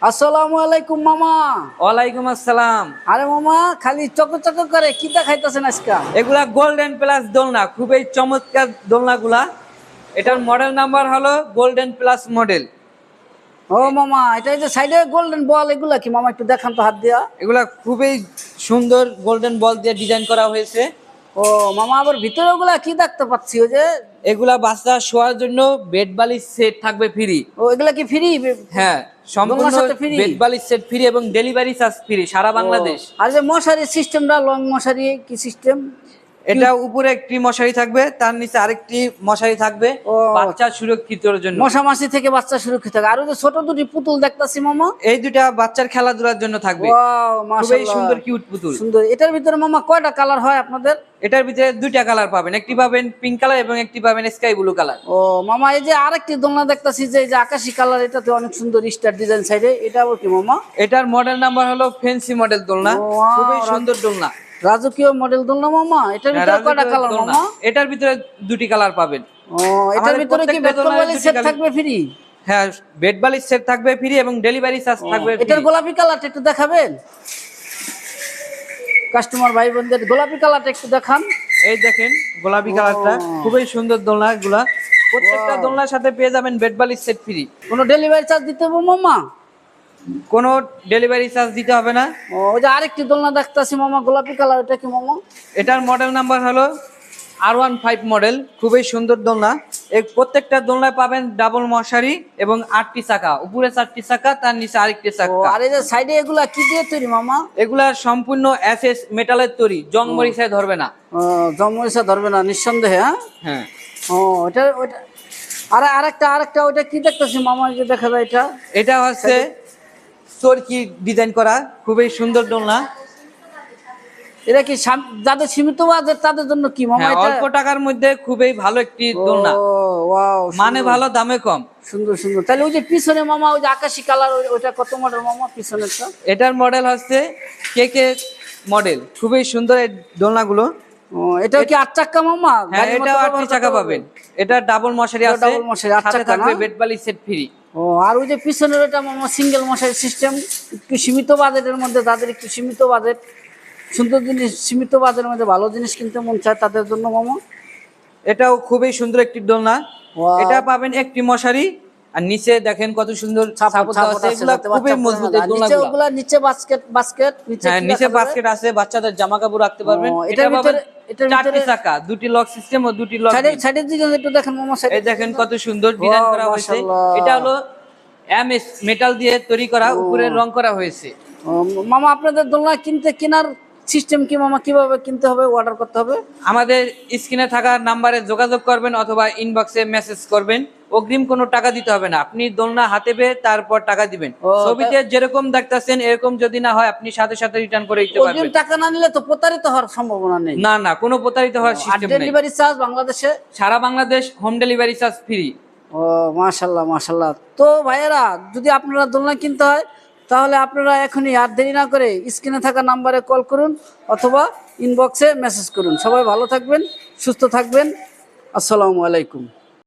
আসসালামু আলাইকুম মামা। ওয়ালাইকুম আসসালাম। আরে মামা খালি চকচক করে কি দেখাইতেছেন আজকে? এগুলা গোল্ডেন প্লাস দোলনা, খুবই চমৎকার দোলনাগুলা। এটার মডেল নাম্বার হলো গোল্ডেন প্লাস মডেল। ও মামা, এটা এই যে সাইডে গোল্ডেন বল, এগুলা কি মামা? একটু দেখান তো হাত দিয়া। এগুলা খুবই সুন্দর গোল্ডেন বল দিয়ে ডিজাইন করা হয়েছে। ও মামা, আবার ভিতরে ওগুলা কি দেখতে পাচ্ছি? ওই যে এগুলা বাচ্চা শোয়ার জন্য বেড বালিশ সেট থাকবে ফ্রি। ও এগুলা কি ফ্রি? হ্যাঁ, সম্পূর্ণ সাথে ফ্রি? বেড বালিশ সেট ফ্রি এবং ডেলিভারি চার্জ ফ্রি সারা বাংলাদেশ। আর যে মশারি সিস্টেমটা, লং মশারি কি সিস্টেম? এটা উপরে একটি মশারি থাকবে, তার নিচে আরেকটি মশারি থাকবে বাচ্চা সুরক্ষিতর জন্য। মশা মাছি থেকে বাচ্চা সুরক্ষিত থাকে। আর ওই যে ছোট দুটি পুতুল দেখতাছি মামা, এই দুটা বাচ্চার খেলাধুলার জন্য থাকবে। ওয়াও খুবই মাশাআল্লাহ, সুন্দর কিউট পুতুল। সুন্দর। এটার ভিতরে মামা কয়টা কালার হয় আপনাদের? এটার ভিতরে দুইটা কালার পাবেন, একটি পাবেন পিঙ্ক কালার এবং একটি পাবেন স্কাই ব্লু কালার। ও মামা, এই যে আরেকটি দোলনা দেখতাছি যে এই যে আকাশি কালার, এটাতে অনেক সুন্দর স্টার ডিজাইন সাইডে, এটা আবার কি মামা? এটার মডেল নাম্বার হলো ফ্যান্সি মডেল দোলনা। ওয়াও, খুবই সুন্দর দোলনা, রাজকীয় মডেল দোলনা মামা। এটার ভিতরে কয়টা কালার মামা? এটার ভিতরে দুটি কালার পাবেন। ও এটার ভিতরে কি বেড কভার সেট থাকবে ফ্রি? হ্যাঁ, বেড বালিশ সেট থাকবে ফ্রি এবং ডেলিভারি চার্জ থাকবে ফ্রি। এটার গোলাপি কালারটা একটু দেখাবেন কাস্টমার ভাই বোনদের? গোলাপি কালারটা একটু দেখান। এই দেখেন গোলাপি কালারটা, খুবই সুন্দর দোলনা গুলা। প্রত্যেকটা দোলনার সাথে পেয়ে যাবেন বেড বালিশ সেট ফ্রি। কোনো ডেলিভারি চার্জ দিতে হবে মামা? কোনো ডেলিভারি চার্জ দিতে হবে না। ও ওই যে আরেকটি দোলনা দেখতাছি মামা, গোলাপি কালার, এটা কি মামা? এটার মডেল নাম্বার হলো R15 মডেল। খুবই সুন্দর দোলনা। এই প্রত্যেকটা দোলনায় পাবেন ডাবল মশারি এবং 8টি চাকা, উপরে 4টি চাকা, তার নিচে আরেকটি ও চাকা। আর এই যে সাইডে এগুলা কি দিয়ে তৈরি মামা? এগুলা সম্পূর্ণ এসএস মেটালের তৈরি, জং মরিচায় ধরবে না। ও জমরিসা ধরবে না নিঃসন্দেহে? হ্যাঁ হ্যাঁ। ও ওটা ওটা আরেকটা ওটা কি দেখতেছি মামা, এই যে দেখা যায় এটা? এটা হচ্ছে চরকি ডিজাইন করা, খুবই সুন্দর দোলনা। এটা কি যাদের সীমিত বাজেট তাদের জন্য কি মামা হ্যাঁ, এটা? অল্প টাকার মধ্যে খুবই ভালো একটি দোলনা। ও ওয়াও, মানে ভালো, দামে কম। সুন্দর সুন্দর। তাহলে ওই যে পিছনে মামা, ওই যে আকাশি কালার, ওইটা কত মডেল মামা পিছনেরটা? এটার মডেল হচ্ছে কেকে মডেল। খুবই সুন্দর এই দোলনাগুলো। ও এটাও কি 8 চাকা মামা? হ্যাঁ, এটাও 8টি চাকা পাবেন। এটা ডাবল মশারি আছে, ডাবল মশারি, 8 সাথে চাকা থাকবে না? বেড বালিশ সেট ফ্রি। ও আর ওই যে পিছনের ওটা মামা সিঙ্গেল মশারি সিস্টেম, একটু সীমিত বাজেটের মধ্যে, তাদের একটু সীমিত বাজেট, সুন্দর জিনিস, সীমিত বাজেটের মধ্যে ভালো জিনিস কিনতে মন চায় তাদের জন্য মামা। এটাও খুবই সুন্দর একটি দোলনা। Wow. এটা পাবেন একটি মশারি, আর নিচে দেখেন কত সুন্দর সাপোর্ট দেওয়া আছে। এগুলা খুবই মজবুত এই দোলনাগুলো। ওগুলা নিচে বাস্কেট হ্যাঁ, নিচে বাস্কেট আছে, বাচ্চাদের জামা কাপড় রাখতে পারবেন। এটার ভিতরে 4টি চাকা, দুটি লক সিস্টেম ও দুটি লক। সাইডের দিকে একটু দেখেন মামা। এই দেখেন কত সুন্দর ডিজাইন করা হয়েছে। এটা হলো এমএস মেটাল দিয়ে তৈরি করা, উপরে রং করা হয়েছে। মামা আপনাদের দোলনা কেনার সিস্টেম কি মামা? কিভাবে কিনতে হবে, অর্ডার করতে হবে? আমাদের স্ক্রিনে থাকা নাম্বারে যোগাযোগ করবেন অথবা ইনবক্সে মেসেজ করবেন। অগ্রিম কোনো টাকা দিতে হবে না, আপনি দোলনা হাতে পেয়ে তারপর টাকা দিবেন। ছবিতে যেরকম দেখতেছেন এরকম যদি না হয় আপনি সাথে সাথে রিটার্ন করে দিতে পারবেন। অগ্রিম টাকা না নিলে তো প্রতারিত হওয়ার সম্ভাবনা নেই? না না, কোনো প্রতারিত হওয়ার সিস্টেম নেই। ডেলিভারি চার্জ বাংলাদেশে? সারা Bangladesh home delivery charge free. ও মাশাআল্লাহ মাশাআল্লাহ। তো ভাইয়েরা, যদি আপনারা দোলনা কিনতে হয় তাহলে আপনারা এখনই আর দেরি না করে স্ক্রিনে থাকা নাম্বারে কল করুন অথবা ইনবক্সে মেসেজ করুন। সবাই ভালো থাকবেন, সুস্থ থাকবেন। আসসালামু আলাইকুম।